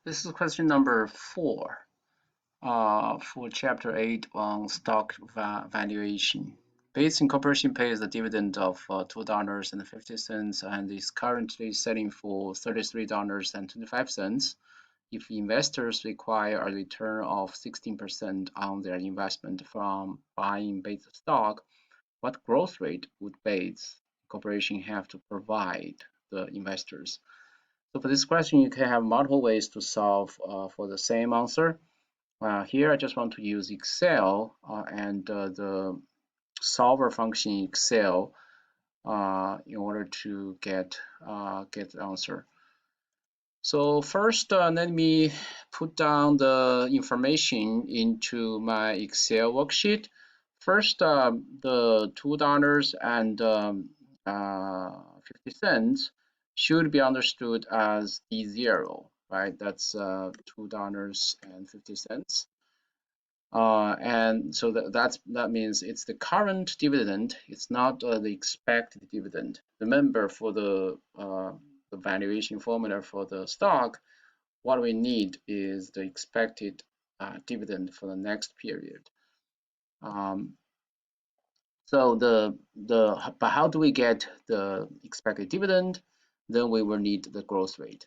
This is question number 4 for chapter 8 on stock valuation. Bates Incorporation pays a dividend of $2.50 and is currently selling for $33.25. If investors require a return of 16% on their investment from buying Bates stock, what growth rate would Bates Corporation have to provide the investors? So for this question, you can have multiple ways to solve for the same answer. Here, I just want to use Excel and the solver function in Excel in order to get the answer. So first, let me put down the information into my Excel worksheet. First, the $2.50 should be understood as D0, right? That's $2.50. And so that means it's the current dividend. It's not the expected dividend. Remember, for the valuation formula for the stock, what we need is the expected dividend for the next period. So but how do we get the expected dividend? Then we will need the growth rate.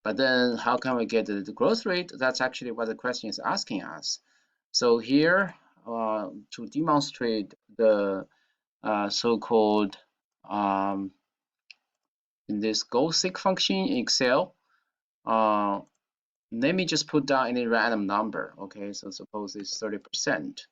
But then how can we get the growth rate? That's actually what the question is asking us. So here, to demonstrate the so-called in this goal-seek function in Excel, let me just put down any random number. Okay, so suppose it's 30%.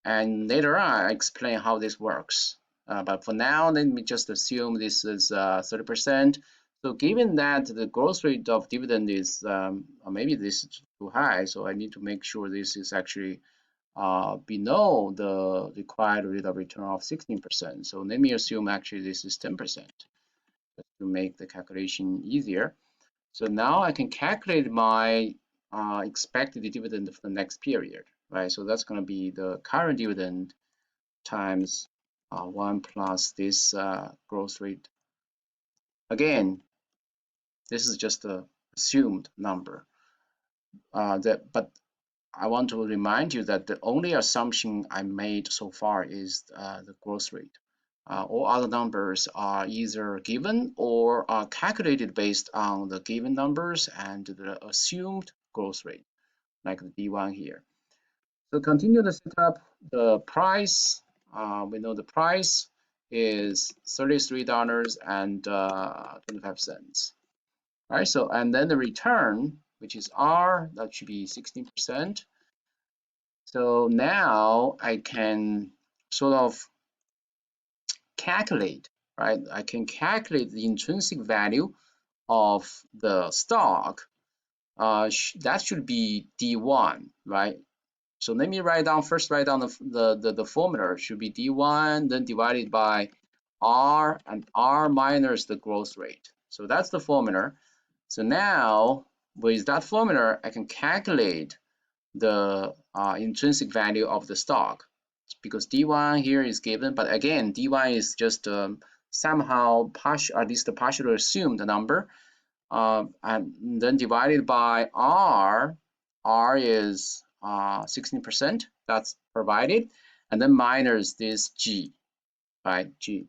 And later on, I explain how this works. But for now, let me just assume this is 30%. So given that the growth rate of dividend is, maybe this is too high, so I need to make sure this is actually below the required rate of return of 16%. So let me assume actually this is 10%, just to make the calculation easier. So now I can calculate my expected dividend for the next period, right? So that's going to be the current dividend times 1 plus this growth rate. Again, this is just an assumed number. But I want to remind you that the only assumption I made so far is the growth rate. All other numbers are either given or are calculated based on the given numbers and the assumed growth rate, like the D1 here. So continue the setup. The price, we know the price is $33.25. Right, so and then the return, which is R, that should be 16%. So now I can sort of calculate, right? I can calculate the intrinsic value of the stock. That should be D1, right? So let me write down the formula. It should be D1, then divided by R, and R minus the growth rate. So that's the formula. So now with that formula, I can calculate the intrinsic value of the stock, because D1 here is given, but again, D1 is just somehow partial, at least a partially assumed number, and then divided by R. R is 16%, that's provided, and then minus this G, right, G.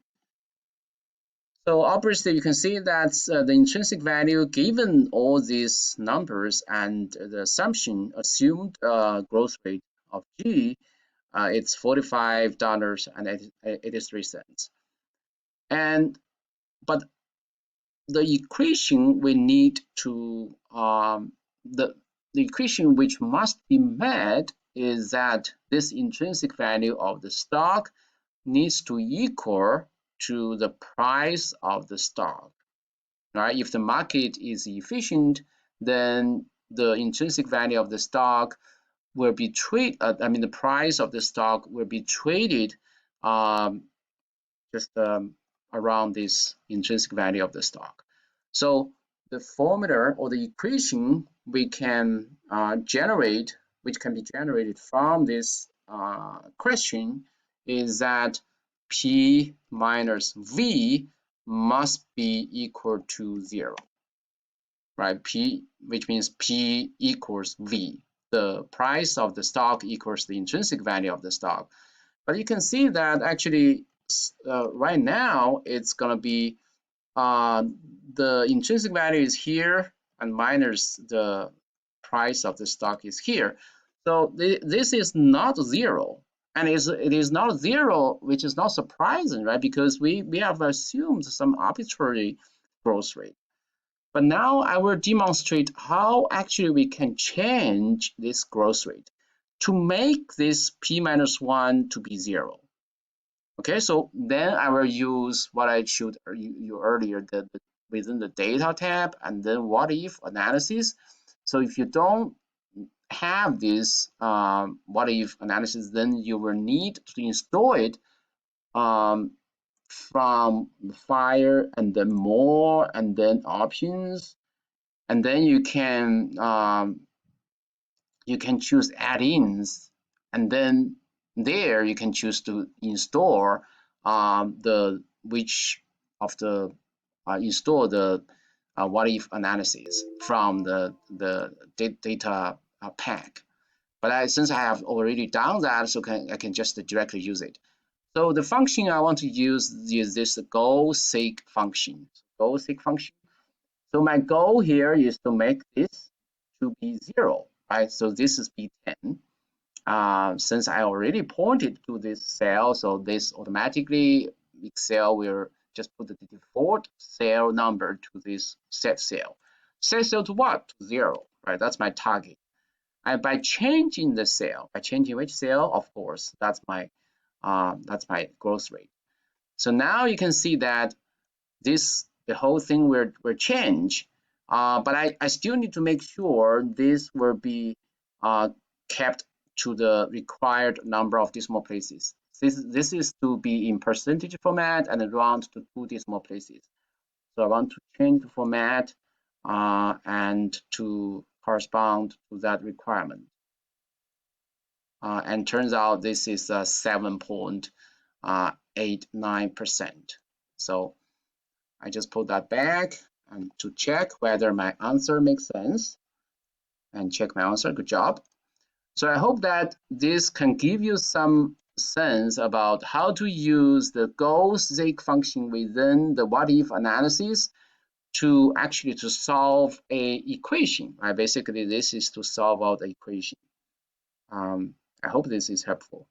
So obviously you can see that the intrinsic value given all these numbers and the assumed growth rate of G, it's $45.83. But the equation we need to the equation which must be met is that this intrinsic value of the stock needs to equal to the price of the stock, right? If the market is efficient, then the intrinsic value of the stock will be traded, the price of the stock will be traded just around this intrinsic value of the stock. So the formula or the equation we can generate, which can be generated from this question, is that P minus V must be equal to 0. right? P, which means P equals V. The price of the stock equals the intrinsic value of the stock. But you can see that actually right now it's going to be the intrinsic value is here and minus the price of the stock is here. So this is not zero. And it is not zero, which is not surprising, right? Because we have assumed some arbitrary growth rate. But now I will demonstrate how actually we can change this growth rate to make this p minus 1 to be 0. Okay, so then I will use what I showed you earlier, within the data tab and then what if analysis. So if you don't have this what if analysis, then you will need to install it um, from the file and then more and then options, and then you can choose add-ins, and then there you can choose to install the which of the install the what if analysis from the data pack. But since I have already done that, so I can just directly use it. So the function I want to use is this goal seek function. Goal seek function. So my goal here is to make this to be 0, right? So this is B10. Since I already pointed to this cell, so this automatically Excel will just put the default cell number to this set cell. Set cell to what? To 0, right? That's my target. And by changing the cell, by changing which cell, of course, that's my growth rate. So now you can see that the whole thing will change, but I still need to make sure this will be kept to the required number of decimal places. This is to be in percentage format and round to 2 decimal places. So I want to change the format and to correspond to that requirement. And turns out this is 7.89%. So I just put that back and to check whether my answer makes sense, and check my answer. Good job. So I hope that this can give you some sense about how to use the goal-seek function within the what-if analysis to actually to solve a equation. Right? Basically, this is to solve out the equation. I hope this is helpful.